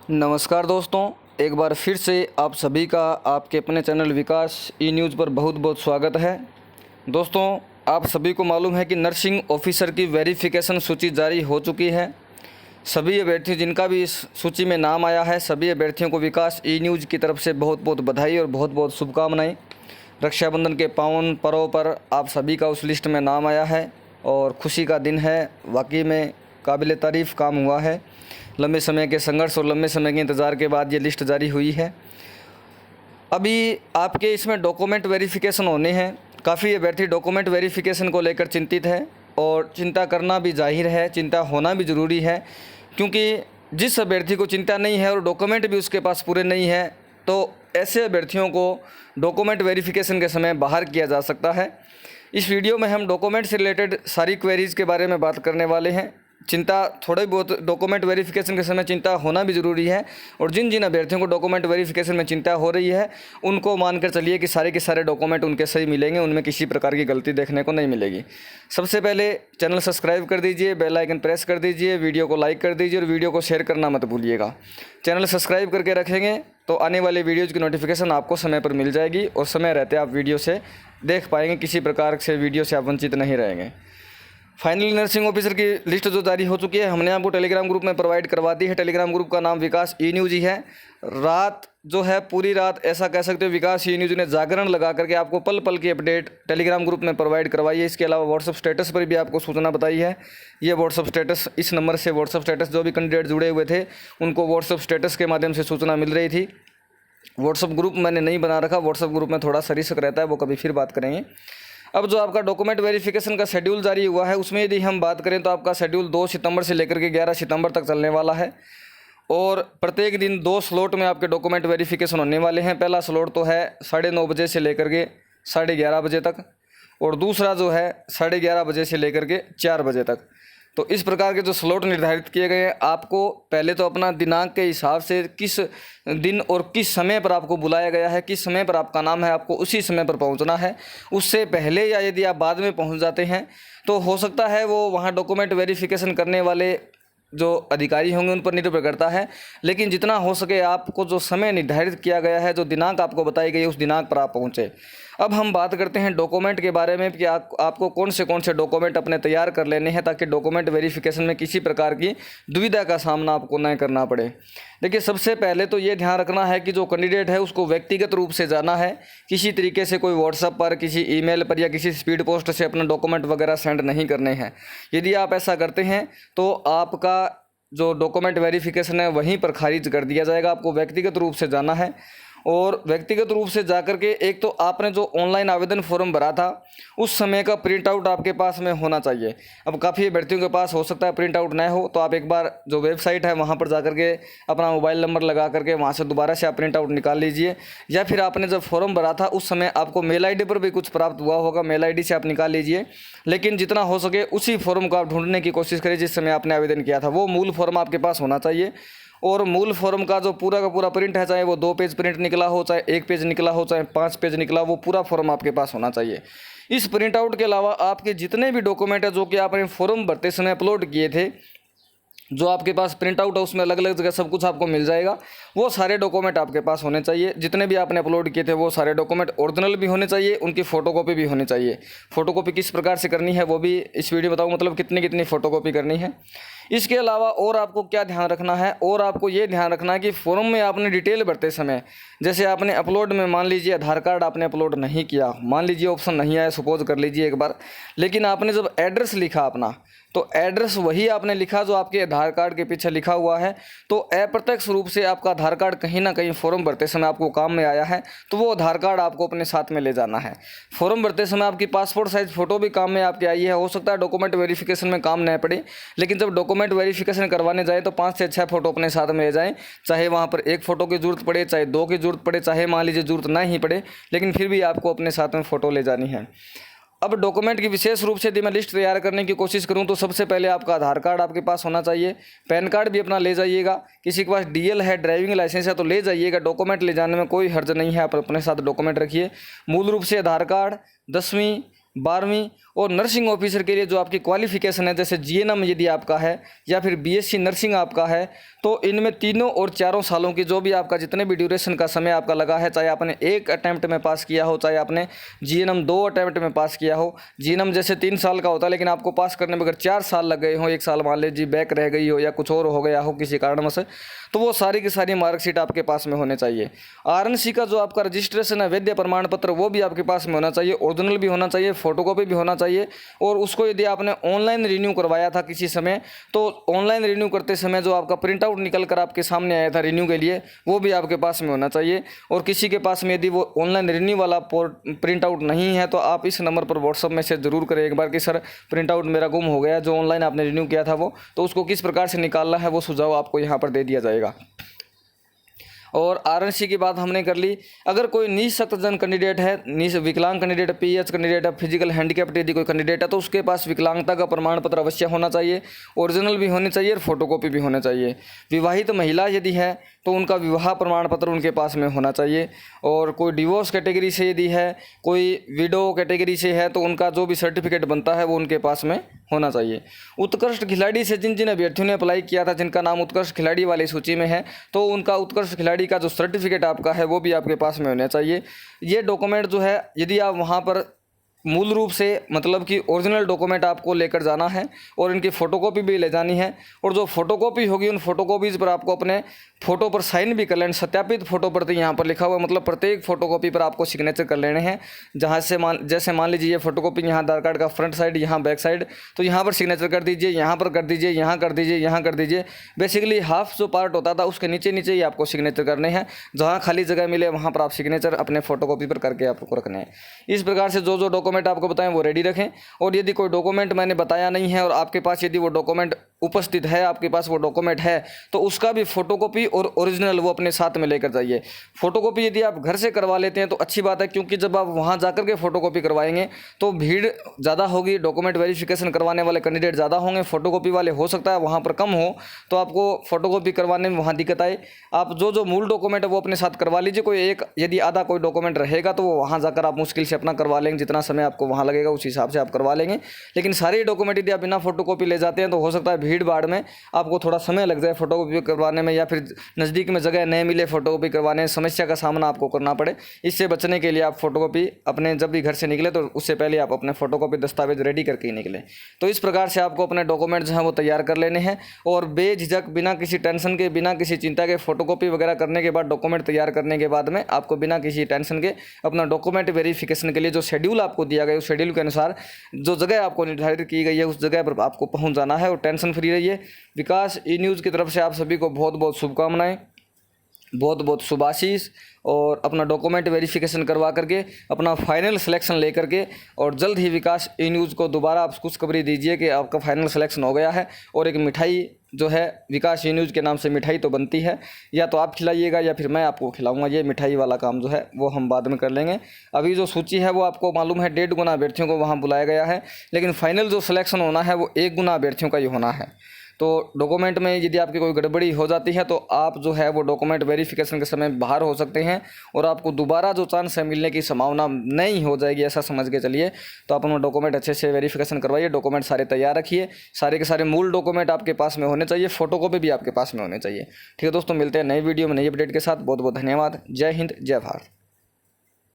नमस्कार दोस्तों, एक बार फिर से आप सभी का आपके अपने चैनल विकास ई न्यूज़ पर बहुत बहुत स्वागत है। दोस्तों, आप सभी को मालूम है कि नर्सिंग ऑफिसर की वेरिफिकेशन सूची जारी हो चुकी है। सभी अभ्यर्थी जिनका भी इस सूची में नाम आया है, सभी अभ्यर्थियों को विकास ई न्यूज़ की तरफ से बहुत बहुत बधाई और बहुत बहुत शुभकामनाएँ। रक्षाबंधन के पावन पर्व पर आप सभी का उस लिस्ट में नाम आया है और खुशी का दिन है। वाकई में काबिल तारीफ़ काम हुआ है। लंबे समय के संघर्ष और लंबे समय के इंतज़ार के बाद ये लिस्ट जारी हुई है। अभी आपके इसमें डॉक्यूमेंट वेरिफिकेशन होने हैं। काफ़ी अभ्यर्थी डॉक्यूमेंट वेरिफिकेशन को लेकर चिंतित है और चिंता करना भी जाहिर है, चिंता होना भी ज़रूरी है, क्योंकि जिस अभ्यर्थी को चिंता नहीं है और डॉक्यूमेंट भी उसके पास पूरे नहीं है, तो ऐसे अभ्यर्थियों को डॉक्यूमेंट वेरिफिकेशन के समय बाहर किया जा सकता है। इस वीडियो में हम डॉक्यूमेंट से रिलेटेड सारी क्वेरीज़ के बारे में बात करने वाले हैं। चिंता थोड़े बहुत डॉक्यूमेंट वेरिफिकेशन के समय चिंता होना भी ज़रूरी है, और जिन जिन अभ्यर्थियों को डॉक्यूमेंट वेरिफिकेशन में चिंता हो रही है उनको मानकर चलिए कि सारे के सारे डॉक्यूमेंट उनके सही मिलेंगे, उनमें किसी प्रकार की गलती देखने को नहीं मिलेगी। सबसे पहले चैनल सब्सक्राइब कर दीजिए, बेल आइकन प्रेस कर दीजिए, वीडियो को लाइक कर दीजिए और वीडियो को शेयर करना मत भूलिएगा। चैनल सब्सक्राइब करके रखेंगे तो आने वाले वीडियोज़ की नोटिफिकेशन आपको समय पर मिल जाएगी और समय रहते आप वीडियो से देख पाएंगे, किसी प्रकार से वीडियो से आप वंचित नहीं रहेंगे। फाइनली नर्सिंग ऑफिसर की लिस्ट जो जारी हो चुकी है, हमने आपको टेलीग्राम ग्रुप में प्रोवाइड करवा दी है। टेलीग्राम ग्रुप का नाम विकास ई न्यूज़ ही है। रात जो है, पूरी रात ऐसा कह सकते हो, विकास ई न्यूज़ ने जागरण लगा करके आपको पल पल की अपडेट टेलीग्राम ग्रुप में प्रोवाइड करवाई है। इसके अलावा व्हाट्सअप स्टेटस पर भी आपको सूचना बताई है। ये व्हाट्सअप स्टेटस, इस नंबर से व्हाट्सअप स्टेटस जो भी कैंडिडेट जुड़े हुए थे उनको व्हाट्सअप स्टेटस के माध्यम से सूचना मिल रही थी। व्हाट्सअप ग्रुप मैंने नहीं बना रखा, व्हाट्सअप ग्रुप में थोड़ा सा रिस्क रहता है, वो कभी फिर बात करेंगे। अब जो आपका डॉक्यूमेंट वेरिफिकेशन का शेड्यूल जारी हुआ है, उसमें यदि हम बात करें तो आपका शेड्यूल 2 सितंबर से लेकर के 11 सितंबर तक चलने वाला है और प्रत्येक दिन 2 स्लॉट में आपके डॉक्यूमेंट वेरिफिकेशन होने वाले हैं। पहला स्लॉट तो है 9:30 बजे से लेकर के 11:30 बजे तक, और दूसरा जो है 11:30 बजे से लेकर के 4 बजे तक। तो इस प्रकार के जो स्लॉट निर्धारित किए गए हैं, आपको पहले तो अपना दिनांक के हिसाब से किस दिन और किस समय पर आपको बुलाया गया है, किस समय पर आपका नाम है, आपको उसी समय पर पहुंचना है। उससे पहले या यदि आप बाद में पहुंच जाते हैं तो हो सकता है वो वहां डॉक्यूमेंट वेरिफिकेशन करने वाले जो अधिकारी होंगे उन पर निर्भर करता है, लेकिन जितना हो सके आपको जो समय निर्धारित किया गया है, जो दिनांक आपको बताई गई है, उस दिनांक पर आप पहुँचे। अब हम बात करते हैं डॉक्यूमेंट के बारे में कि आपको कौन से डॉक्यूमेंट अपने तैयार कर लेने हैं ताकि डॉक्यूमेंट वेरिफिकेशन में किसी प्रकार की दुविधा का सामना आपको न करना पड़े। देखिए, सबसे पहले तो ये ध्यान रखना है कि जो कैंडिडेट है उसको व्यक्तिगत रूप से जाना है। किसी तरीके से कोई व्हाट्सएप पर, किसी ईमेल पर या किसी स्पीड पोस्ट से अपना डॉक्यूमेंट वगैरह सेंड नहीं करने हैं। यदि आप ऐसा करते हैं तो आपका जो डॉक्यूमेंट वेरिफिकेशन है वहीं पर खारिज कर दिया जाएगा। आपको व्यक्तिगत रूप से जाना है और व्यक्तिगत रूप से जाकर के एक तो आपने जो ऑनलाइन आवेदन फॉर्म भरा था उस समय का प्रिंट आउट आपके पास में होना चाहिए। अब काफ़ी अभ्यर्थियों के पास हो सकता है प्रिंट आउट न हो, तो आप एक बार जो वेबसाइट है वहाँ पर जाकर के अपना मोबाइल नंबर लगा करके वहाँ से दोबारा से आप प्रिंट आउट निकाल लीजिए, या फिर आपने जब फॉर्म भरा था उस समय आपको मेल आई डी पर भी कुछ प्राप्त हुआ होगा, मेल आई डी से आप निकाल लीजिए। लेकिन जितना हो सके उसी फॉर्म को आप ढूंढने की कोशिश करिए जिस समय आपने आवेदन किया था। वो मूल फॉर्म आपके पास होना चाहिए, और मूल फॉर्म का जो पूरा का पूरा प्रिंट है, चाहे वो 2 पेज प्रिंट निकला हो, चाहे 1 पेज निकला हो, चाहे 5 पेज निकला, वो पूरा फॉर्म आपके पास होना चाहिए। इस प्रिंट आउट के अलावा आपके जितने भी डॉक्यूमेंट है जो कि आपने फॉर्म भरते समय अपलोड किए थे, जो आपके पास प्रिंट आउट है उसमें अलग अलग जगह सब कुछ आपको मिल जाएगा। वो सारे डॉक्यूमेंट आपके पास होने चाहिए। जितने भी आपने अपलोड किए थे वो सारे डॉक्यूमेंट ओरिजिनल भी होने चाहिए, उनकी फ़ोटोकॉपी भी होनी चाहिए। फ़ोटोकॉपी किस प्रकार से करनी है वो भी इस वीडियो में बताऊँ, मतलब कितनी कितनी फ़ोटोकॉपी करनी है। इसके अलावा और आपको क्या ध्यान रखना है, और आपको ये ध्यान रखना है कि फॉर्म में आपने डिटेल भरते समय, जैसे आपने अपलोड में मान लीजिए आधार कार्ड आपने अपलोड नहीं किया, मान लीजिए ऑप्शन नहीं आया, सपोज कर लीजिए एक बार, लेकिन आपने जब एड्रेस लिखा अपना, तो एड्रेस वही आपने लिखा जो आपके आधार कार्ड के पीछे लिखा हुआ है, तो अप्रत्यक्ष रूप से आपका आधार कार्ड कहीं ना कहीं फॉर्म भरते समय आपको काम में आया है, तो वो आधार कार्ड आपको अपने साथ में ले जाना है। फॉर्म भरते समय आपकी पासपोर्ट साइज फ़ोटो भी काम में आपके आई है। हो सकता है डॉक्यूमेंट वेरिफिकेशन में काम न पड़े, लेकिन जब डॉक्यूमेंट वेरिफिकेशन करवाने जाए तो 5 से 6 फोटो अपने साथ में ले जाएँ। चाहे वहाँ पर 1 फ़ोटो की ज़रूरत पड़े, चाहे 2 की ज़रूरत पड़े, चाहे मान लीजिए ज़रूरत ना ही पड़े, लेकिन फिर भी आपको अपने साथ में फ़ोटो ले जानी है। अब डॉक्यूमेंट की विशेष रूप से यदि मैं लिस्ट तैयार करने की कोशिश करूं तो सबसे पहले आपका आधार कार्ड आपके पास होना चाहिए। पैन कार्ड भी अपना ले जाइएगा। किसी के पास डीएल है, ड्राइविंग लाइसेंस है तो ले जाइएगा। डॉक्यूमेंट ले जाने में कोई हर्ज नहीं है, आप अपने साथ डॉक्यूमेंट रखिए। मूल रूप से आधार कार्ड, 10वीं 12वीं, और नर्सिंग ऑफिसर के लिए जो आपकी क्वालिफिकेशन है, जैसे जीएनएम यदि आपका है या फिर बीएससी नर्सिंग आपका है, तो इनमें 3 और 4 सालों की जो भी आपका जितने भी ड्यूरेशन का समय आपका लगा है, चाहे आपने 1 अटैम्प्ट में पास किया हो, चाहे आपने जीएनएम 2 अटैम्प्ट में पास किया हो। जीएनएम जैसे 3 साल का होता है, लेकिन आपको पास करने में अगर 4 साल लग गए हो, 1 साल मान लीजिए बैक रह गई हो या कुछ और हो गया हो किसी कारणवश, तो वो सारी की सारी मार्कशीट आपके पास में होने चाहिए। आरएनसी का जो आपका रजिस्ट्रेशन है, वैद्य प्रमाण पत्र, वो भी आपके पास में होना चाहिए, ओरिजिनल भी होना चाहिए, फोटोकॉपी भी होना चाहिए। और उसको यदि आपने ऑनलाइन रिन्यू करवाया था किसी समय, तो ऑनलाइन रिन्यू करते समय जो आपका प्रिंट आउट निकल कर आपके सामने आया था रिन्यू के लिए, वो भी आपके पास में होना चाहिए। और किसी के पास में यदि वो ऑनलाइन रिन्यू वाला प्रिंट आउट नहीं है, तो आप इस नंबर पर व्हाट्सअप मैसेज जरूर करें एक बार कि सर प्रिंट आउट मेरा गुम हो गया, जो ऑनलाइन आपने रिन्यू किया था वो, तो उसको किस प्रकार से निकालना है वो सुझाव आपको यहाँ पर दे दिया जाएगा। और आरएनसी की बात हमने कर ली। अगर कोई निःशक्तजन कैंडिडेट है, विकलांग कैंडिडेट, पीएच कैंडिडेट है, फिजिकल हैंडीकैप्ड यदि कोई कैंडिडेट है, तो उसके पास विकलांगता का प्रमाण पत्र अवश्य होना चाहिए, ओरिजिनल भी होनी चाहिए और फोटोकॉपी भी होना चाहिए। विवाहित महिला यदि है तो उनका विवाह प्रमाण पत्र उनके पास में होना चाहिए। और कोई डिवोर्स कैटेगरी से यदि है, कोई विडो कैटेगरी से है, तो उनका जो भी सर्टिफिकेट बनता है वो उनके पास में होना चाहिए। उत्कृष्ट खिलाड़ी से जिन जिन अभ्यर्थियों ने अप्लाई किया था, जिनका नाम उत्कृष्ट खिलाड़ी वाली सूची में है, तो उनका उत्कृष्ट खिलाड़ी का जो सर्टिफिकेट आपका है वो भी आपके पास में होना चाहिए। ये डॉक्यूमेंट जो है, यदि आप वहाँ पर मूल रूप से मतलब कि ओरिजिनल डॉक्यूमेंट आपको लेकर जाना है और इनकी फ़ोटोकॉपी भी ले जानी है। और जो फ़ोटोकॉपी होगी उन फोटोकॉपीज़ पर आपको अपने फ़ोटो पर साइन भी कर लेना, सत्यापित फ़ोटो पर, तो यहाँ पर लिखा हुआ मतलब प्रत्येक फ़ोटोकॉपी पर आपको सिग्नेचर कर लेने हैं। जहाँ से जैसे मान लीजिए ये फ़ोटोकॉपी यहाँ आधार कार्ड का फ्रंट साइड, यहाँ बैक साइड, तो यहाँ पर सिग्नेचर कर दीजिए, यहाँ पर कर दीजिए, यहाँ कर दीजिए, यहाँ कर दीजिए। बेसिकली हाफ जो पार्ट होता था उसके नीचे नीचे ही आपको सिग्नेचर करने हैं। जहाँ खाली जगह मिले वहाँ पर आप सिग्नेचर अपने फ़ोटोकॉपी पर करके आपको रखने हैं। इस प्रकार से जो जो डॉक्यूमेंट आपको बताएं वो रेडी रखें। और यदि कोई डॉक्यूमेंट मैंने बताया नहीं है और आपके पास यदि वो डॉक्यूमेंट उपस्थित है, आपके पास वो डॉक्यूमेंट है, तो उसका भी फोटोकॉपी और ओरिजिनल वो अपने साथ में लेकर जाइए। फोटोकॉपी यदि आप घर से करवा लेते हैं तो अच्छी बात है, क्योंकि जब आप वहाँ जाकर के फोटोकॉपी करवाएंगे तो भीड़ ज़्यादा होगी, डॉक्यूमेंट वेरिफिकेशन करवाने वाले कैंडिडेट ज़्यादा होंगे, फोटोकॉपी वाले हो सकता है वहाँ पर कम हो, तो आपको फोटोकॉपी करवाने में वहाँ दिक्कत आए। आप जो जो मूल डॉक्यूमेंट है वो अपने साथ करवा लीजिए। कोई एक यदि आधा कोई डॉक्यूमेंट रहेगा तो वो वहाँ जाकर आप मुश्किल से अपना करवा लेंगे, जितना समय आपको वहाँ लगेगा उस हिसाब से आप करवा लेंगे। लेकिन सारे डॉक्यूमेंट यदि आप बिना फोटोकॉपी ले जाते हैं तो हो सकता है भीड़ भाड़ में आपको थोड़ा समय लग जाए फोटोकॉपी करवाने में, या फिर नज़दीक में जगह नहीं मिले फोटोकॉपी करवाने में, समस्या का सामना आपको करना पड़े। इससे बचने के लिए आप फोटोकॉपी अपने जब भी घर से निकले तो उससे पहले आप अपने फोटोकॉपी दस्तावेज रेडी करके ही निकले। तो इस प्रकार से आपको अपने डॉक्यूमेंट जो हैं वो तैयार कर लेने हैं और बेझिझक बिना किसी टेंशन के, बिना किसी चिंता के फोटोकॉपी वगैरह करने के बाद, डॉक्यूमेंट तैयार करने के बाद में आपको बिना किसी टेंशन के अपना डॉक्यूमेंट वेरिफिकेशन के लिए जो शेड्यूल आपको दिया गया, उस शेड्यूल के अनुसार जो जगह आपको निर्धारित की गई है उस जगह पर आपको पहुंच जाना है और टेंशन फ्री रहिए। विकास ई न्यूज़ की तरफ से आप सभी को बहुत बहुत शुभकामनाएं, बहुत बहुत शुभाशीष। और अपना डॉक्यूमेंट वेरिफिकेशन करवा करके अपना फाइनल सिलेक्शन लेकर के और जल्द ही विकास ई न्यूज़ को दोबारा आप खुशखबरी दीजिए कि आपका फाइनल सिलेक्शन हो गया है। और एक मिठाई जो है विकास ई न्यूज़ के नाम से मिठाई तो बनती है, या तो आप खिलाइएगा या फिर मैं आपको खिलाऊंगा। ये मिठाई वाला काम जो है वो हम बाद में कर लेंगे। अभी जो सूची है वो आपको मालूम है 1.5 गुना अभ्यर्थियों को वहाँ बुलाया गया है, लेकिन फाइनल जो सिलेक्शन होना है वो 1 गुना अभ्यर्थियों का ही होना है। तो डॉक्यूमेंट में यदि आपकी कोई गड़बड़ी हो जाती है तो आप जो है वो डॉक्यूमेंट वेरिफिकेशन के समय बाहर हो सकते हैं और आपको दोबारा जो चांस है मिलने की संभावना नहीं हो जाएगी, ऐसा समझ के चलिए। तो आप अपना डॉक्यूमेंट अच्छे से वेरिफिकेशन करवाइए, डॉक्यूमेंट सारे तैयार रखिए, सारे के सारे मूल डॉक्यूमेंट आपके पास में होने चाहिए, फोटोकॉपी भी आपके पास में होने चाहिए। ठीक है दोस्तों, मिलते हैं नई वीडियो में नई अपडेट के साथ। बहुत बहुत धन्यवाद। जय हिंद, जय भारत।